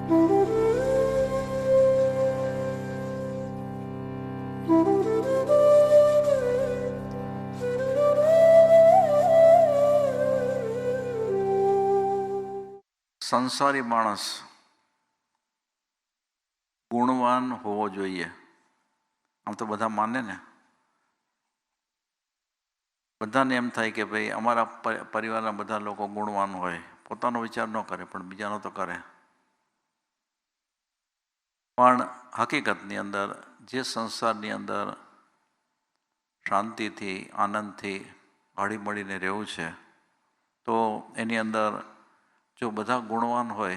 સંસારી માણસ ગુણવાન હોવો જોઈએ. આમ તો બધા માને ને, બધાને એમ થાય કે ભાઈ અમારા પરિવારના બધા લોકો ગુણવાન હોય. પોતાનો વિચાર ન કરે પણ બીજાનો તો કરે. પણ હકીકતની અંદર જે સંસારની અંદર શાંતિથી આનંદથી હળીમળીને રહેવું છે, તો એની અંદર જો બધા ગુણવાન હોય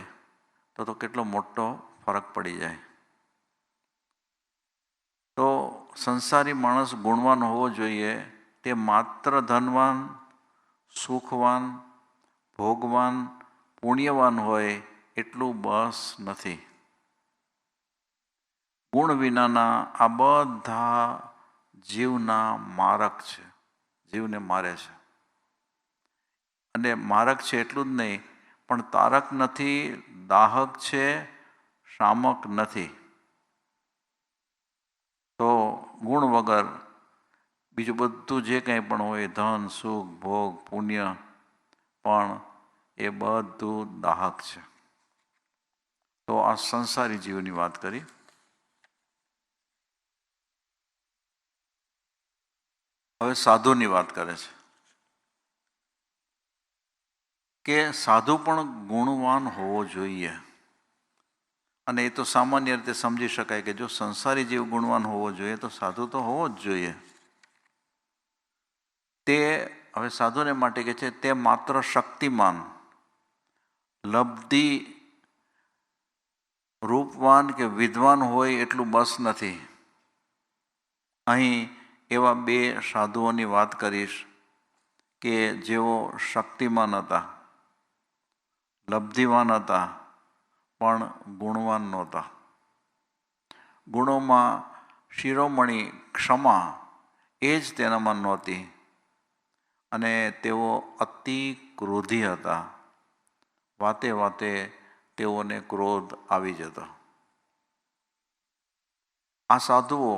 તો કેટલો મોટો ફરક પડી જાય. તો સંસારી માણસ ગુણવાન હોવો જોઈએ. તે માત્ર ધનવાન, સુખવાન, ભોગવાન, પુણ્યવાન હોય એટલું બસ નથી. ગુણ વિનાના આ બધા જીવના મારક છે, જીવને મારે છે. અને મારક છે એટલું જ નહીં, પણ તારક નથી, દાહક છે, શામક નથી. તો ગુણ વગર બીજું બધું જે કંઈ પણ હોય, ધન, સુખ, ભોગ, પુણ્ય, પણ એ બધું દાહક છે. તો આ સંસારી જીવની વાત કરી. હવે સાધુની વાત કરે છે કે સાધુ પણ ગુણવાન હોવો જોઈએ. અને એ તો સામાન્ય રીતે સમજી શકાય કે જો સંસારી જીવ ગુણવાન હોવો જોઈએ તો સાધુ તો હોવો જ જોઈએ. તે હવે સાધુને માટે કે છે તે માત્ર શક્તિમાન, લબ્ધિ, રૂપવાન કે વિદ્વાન હોય એટલું બસ નથી. અહીં એવા બે સાધુઓની વાત કરીશ કે જેઓ શક્તિમાન હતા, લબ્ધિવાન હતા, પણ ગુણવાન નહોતા. ગુણોમાં શિરોમણી ક્ષમા એ જ તેનામાં નહોતી. અને તેઓ અતિ ક્રોધી હતા. વાતે વાતે તેઓને ક્રોધ આવી જતો. આ સાધુઓ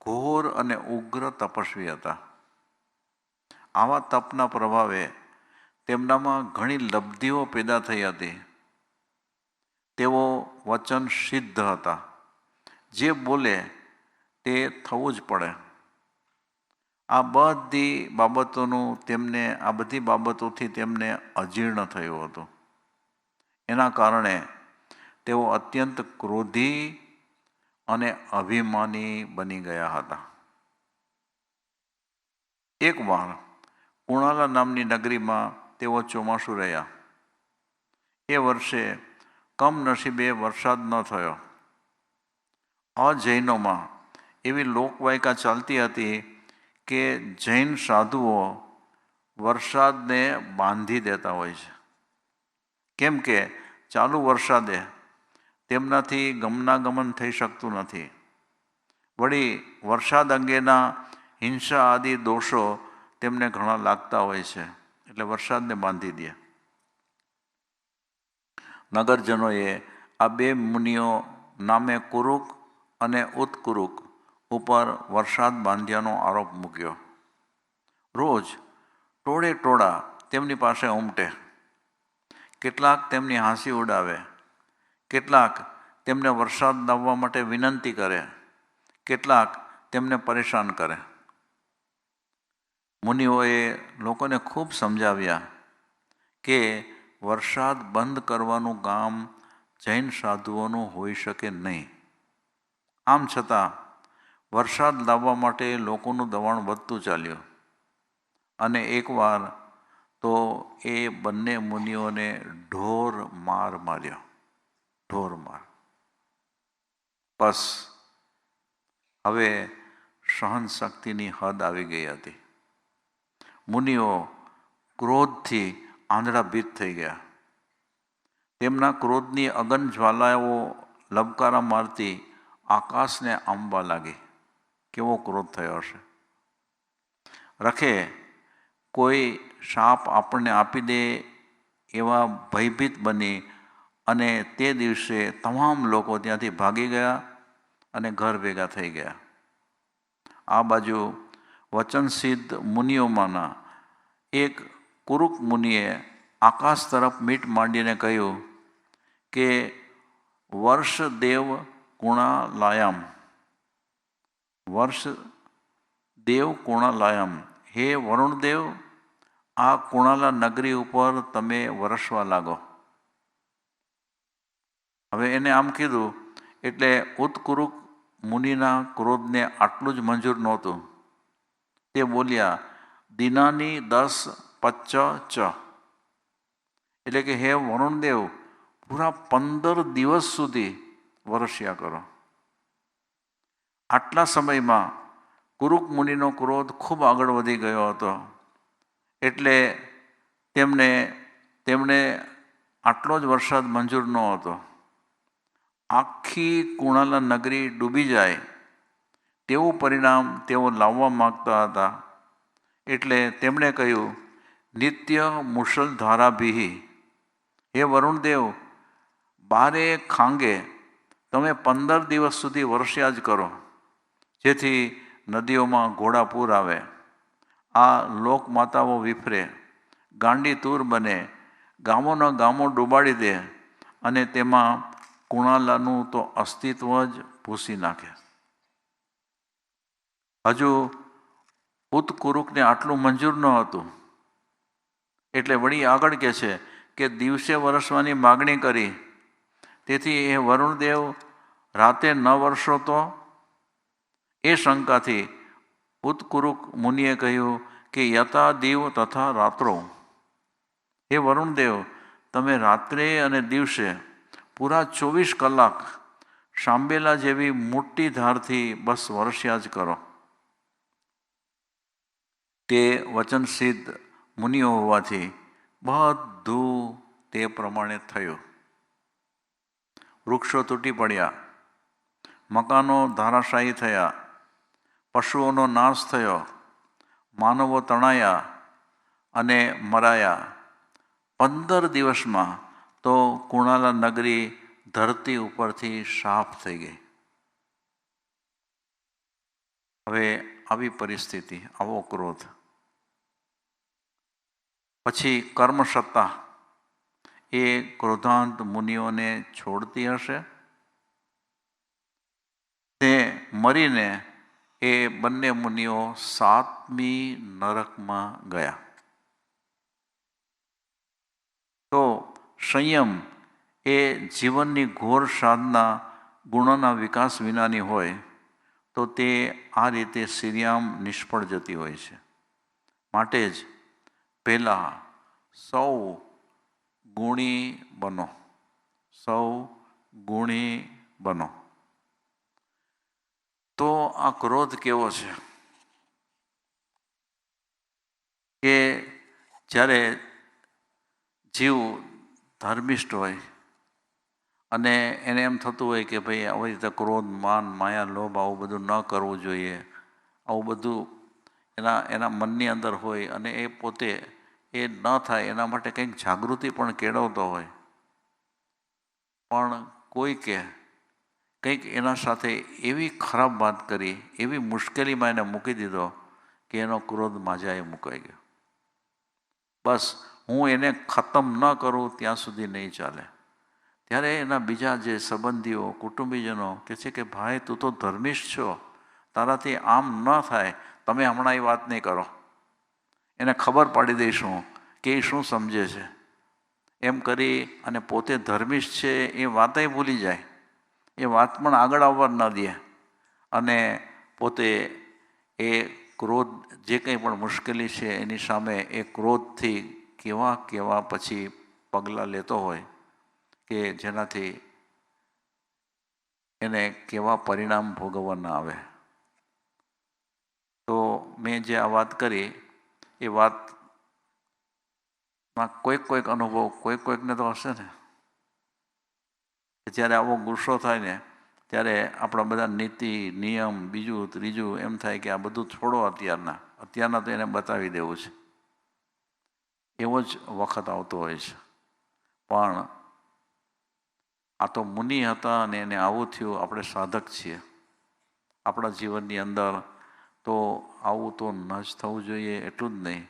ઘોર અને ઉગ્ર તપસ્વી હતા. આવા તપના પ્રભાવે તેમનામાં ઘણી લબ્ધિઓ પેદા થઈ હતી. તેઓ વચન સિદ્ધ હતા. જે બોલે તે થવું જ પડે. આ બધી બાબતોથી તેમને અજીર્ણ થયું હતું. એના કારણે તેઓ અત્યંત ક્રોધી અને અભિમાની બની ગયા હતા. એકવાર કુણાલા નામની નગરીમાં તેઓ ચોમાસું રહ્યા. એ વર્ષે કમનસીબે વરસાદ ન થયો. અજૈનોમાં એવી લોકવાયકા ચાલતી હતી કે જૈન સાધુઓ વરસાદને બાંધી દેતા હોય છે. કેમ કે ચાલુ વરસાદે તેમનાથી ગમનાગમન થઈ શકતું નથી. વળી વરસાદ અંગેના હિંસા આદિ દોષો તેમને ઘણા લાગતા હોય છે, એટલે વરસાદને બાંધી દે. નગરજનોએ આ બે મુનિઓ નામે કુરુક અને ઉત્કુરુક ઉપર વરસાદ બાંધ્યાનો આરોપ મૂક્યો. રોજ ટોળે ટોળા તેમની પાસે ઉમટે. કેટલાક તેમની હાંસી ઉડાવે, કેટલાક તેમને વરસાદ લાવવા માટે વિનંતી કરે, કેટલાક તેમને પરેશાન કરે. મુનિઓએ લોકોને ખૂબ સમજાવ્યા કે વરસાદ બંધ કરવાનું કામ જૈન સાધુઓનું હોઈ શકે નહીં. આમ છતાં વરસાદ લાવવા માટે લોકોનું દબાણ વધતું ચાલ્યું. અને એકવાર તો એ બંને મુનિઓને ઢોર માર માર્યો. ઢોર માર. બસ હવે સહન શક્તિની હદ આવી ગઈ હતી. મુનિઓ ક્રોધથી આંધળાભીત થઈ ગયા. તેમના ક્રોધની અગન જ્વાલાઓ લબકારા મારતી આકાશને આંબવા લાગી. કેવો ક્રોધ થયો હશે! રખે કોઈ શાપ આપણને આપી દે એવા ભયભીત બની અને તે દિવસે તમામ લોકો ત્યાંથી ભાગી ગયા અને ઘર ભેગા થઈ ગયા. આ બાજુ વચનસિદ્ધ મુનિઓમાંના એક કુરુક મુનિએ આકાશ તરફ મીટ માંડીને કહ્યું કે વર્ષદેવ કુણાલાયામ, વર્ષદેવ કુણાલાયામ, હે વરુણદેવ, આ કુણાલા નગરી ઉપર તમે વરસવા લાગો. હવે એને આમ કીધું એટલે ઉત્કુરુક મુનિના ક્રોધને આટલું જ મંજૂર નહોતું. તે બોલ્યા, દિનાની 10 પચ્ચ ચ, એટલે કે હે વરુણદેવ, પૂરા 15 દિવસ સુધી વરસ્યા કરો. આટલા સમયમાં કુરુક મુનિનો ક્રોધ ખૂબ આગળ વધી ગયો હતો. એટલે તેમણે આટલો જ વરસાદ મંજૂર ન હતો. આખી કુણાલા નગરી ડૂબી જાય તેવું પરિણામ તેઓ લાવવા માગતા હતા. એટલે તેમણે કહ્યું, નિત્ય મુશળધારાભિ, હે વરુણદેવ, 12 ખાંગે તમે 15 દિવસ સુધી વરસ્યા જ કરો, જેથી નદીઓમાં ઘોડાપૂર આવે, આ લોકમાતાઓ વિફરે, ગાંડી તૂર બને, ગામોના ગામો ડૂબાડી દે અને તેમાં કુણાલાનું તો અસ્તિત્વ જ ભૂંસી નાખે. હજુ ઉત્કુરુકને આટલું મંજૂર ન હતું. એટલે વળી આગળ કહે છે કે દિવસે વરસવાની માગણી કરી, તેથી એ વરુણદેવ રાતે ન વરસો તો? એ શંકાથી ઉત્કુરુક મુનિએ કહ્યું કે યથા દીવ તથા રાત્રો, હે વરુણદેવ, તમે રાત્રે અને દિવસે પૂરા 24 કલાક શાંબેલા જેવી મોટી ધારથી બસ વરસ્યા જ કરો. તે વચનસિદ્ધ મુનિઓ હોવાથી બધું તે પ્રમાણે થયું. વૃક્ષો તૂટી પડ્યા, મકાનો ધારાશાયી થયા, પશુઓનો નાશ થયો, માનવો તણાયા અને મરાયા. 15 દિવસમાં તો કુણાલા નગરી ધરતી ઉપરથી સાફ થઈ ગઈ. હવે આવી પરિસ્થિતિ, આવો ક્રોધ. પછી કર્મસત્તા એ ક્રોધાંત મુનિઓને છોડતી હશે? તે મરીને એ બંને મુનિઓ 7મી નરકમાં ગયા. તો સંયમ એ જીવનની ઘોર સાધના ગુણોના વિકાસ વિનાની હોય તો તે આ રીતે શ્રીયામ નિષ્ફળ જતી હોય છે. માટે જ પહેલાં સૌ ગુણી બનો, સૌ ગુણી બનો. તો આ ક્રોધ કેવો છે કે જ્યારે જીવ ધર્મિષ્ઠ હોય અને એને એમ થતું હોય કે ભાઈ આવી રીતે ક્રોધ, માન, માયા, લોભ આવું બધું ન કરવું જોઈએ, આવું બધું એના મનની અંદર હોય અને એ પોતે એ ન થાય એના માટે કંઈક જાગૃતિ પણ કેળવતો હોય, પણ કોઈકે કંઈક એના સાથે એવી ખરાબ વાત કરી, એવી મુશ્કેલીમાં એને મૂકી દીધો કે એનો ક્રોધ માજાએ મુકાઈ ગયો. બસ હું એને ખતમ ન કરું ત્યાં સુધી નહીં ચાલે. ત્યારે એના બીજા જે સંબંધીઓ, કુટુંબીજનો કહે છે કે ભાઈ તું તો ધર્મિષ્ઠ છો, તારાથી આમ ન થાય, તમે હમણાં એ વાત નહીં કરો, એને ખબર પાડી દઈશું કે એ શું સમજે છે. એમ કરી અને પોતે ધર્મિષ્ઠ છે એ વાતય ભૂલી જાય, એ વાત પણ આગળ આવવા ન દે અને પોતે એ ક્રોધ, જે કંઈ પણ મુશ્કેલી છે એની સામે એ ક્રોધથી કેવા પછી પગલાં લેતો હોય કે જેનાથી એને કેવા પરિણામ ભોગવવા ન આવે. તો મેં જે આ વાત કરી એ વાતમાં કોઈક અનુભવ કોઈકને તો હશે ને. જ્યારે આવો ગુસ્સો થાય ને ત્યારે આપણા બધા નીતિ, નિયમ, બીજું ત્રીજું એમ થાય કે આ બધું છોડો અત્યારના તો એને બતાવી દેવું છે. એવો જ વખત આવતો હોય છે. પણ આ તો મુનિ હતા અને એને આવું થયું, આપણે સાધક છીએ. આપણા જીવનની અંદર તો આવું તો ન જ થવું જોઈએ એટલું જ નહીં,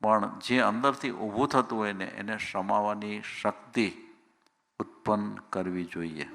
પણ જે અંદરથી ઊભું થતું હોય ને એને સમાવવાની શક્તિ ઉત્પન્ન કરવી જોઈએ.